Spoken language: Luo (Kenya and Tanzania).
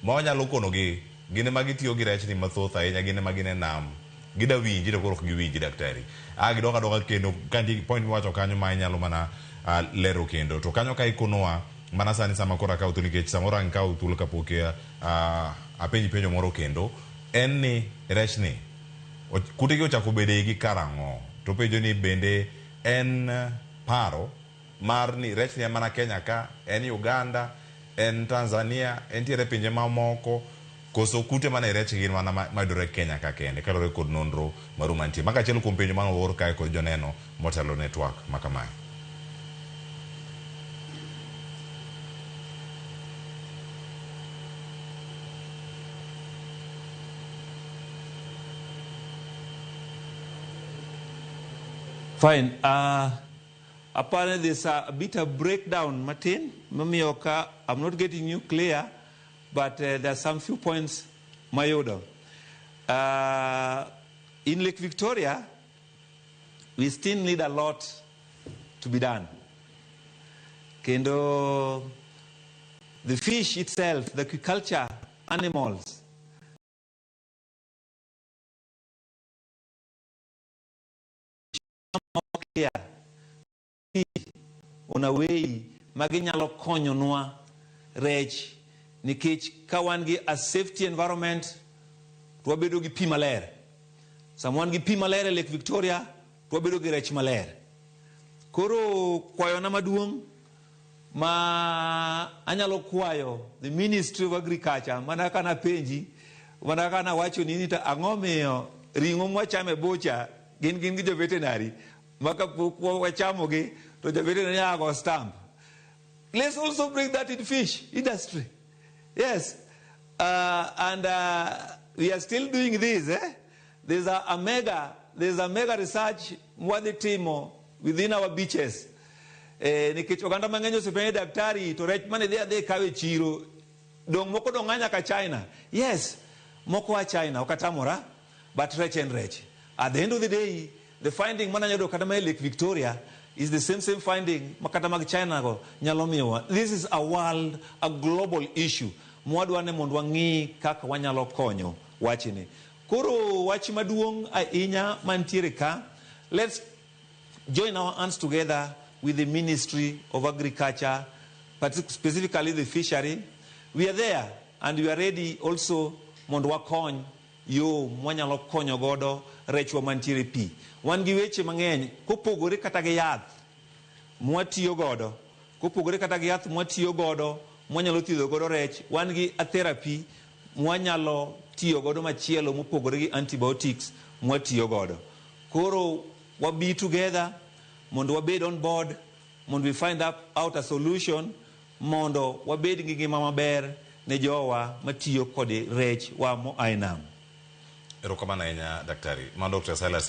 Mawanyalo konogi gine magitiyo gi rech ni mathoth ahinya gine magine nam gida winji to koro ok giwinji daktari. Gidonga donga kendo kandi point miwacho kanyo ma inyalo mana lero kendo to kanyo ka ikonowa mana sani sama kora ka utuli nikech samoro ang ka utul kapok apenji penjo moro kendo en ni rech ni kutegi ochako bede gi karang'o to penjo ni bende en paro mar ni rech ni mana Kenya ka en Uganda en Tanzania en tiere pinje mamoko koso kute mana rech gin mana mayudore Kenya ka kende kalore kod nonro maru mantie maka achiel kuom penjo mano owuor kae kod joneno motelo network makamae. Fine. Apparently there's a bit of breakdown, Martin. Mamioka, I'm not getting you clear, but there's some few points, Mayodo. In Lake Victoria, we still need a lot to be done. Kendo, the fish itself, the aquaculture, animals, on a way maginyalo konyo nwa rech nikech kawan gi a safety environment to wabedo gi pi maler samwan gi pi maler e Lake Victoria to wabedo gi rech maler koro kwayo na maduong ma anyalo kwayo the Ministry of Agriculture mana kana penji mana kana wacho ni ta ang'omiyo ring'o mwachame bocha gin gi jo veterinary maka wachamogi to the veterinary stamp. Let's also bring that in fish industry. Yes. And we are still doing this. There's a mega research mwadi timo within our beaches. Nikech oganda mangenyo sepene daktari to rech mane they kawe chiro. Dong moko donganya ka China. Yes. Moko wa China okatamora but rech and rech. At the end of the day, the finding mananyado kadama Lake Victoria is the same finding makatamag China go nyalomiwa. This is a global issue. Mwadwane mondwangi kaka wanyalo konyo wachini. Koro wachi maduong inya mantiere ka. Let's join our hands together with the Ministry of Agriculture, specifically the fishery. We are there and we are ready also mondwa kony yo mwanyalo konyo godo rechwa mantiere pi. Wan gi weche mang'eny kopogore kata gi yath mwatiyo godo kopogore kata gi yath mwatiyo godo mwanyalo thiedho godo rech wan gi a therapy mwanyalo tiyo godo machielo mopogore gi antibiotics mwatiyo godo koro wabi together mondo wabed on board mondo we find out a solution mondo wabed gi ngima maber ne jowa matiyo kod rech wa mo ainam. Erokamana ahinya daktari. Ma Dr. Silas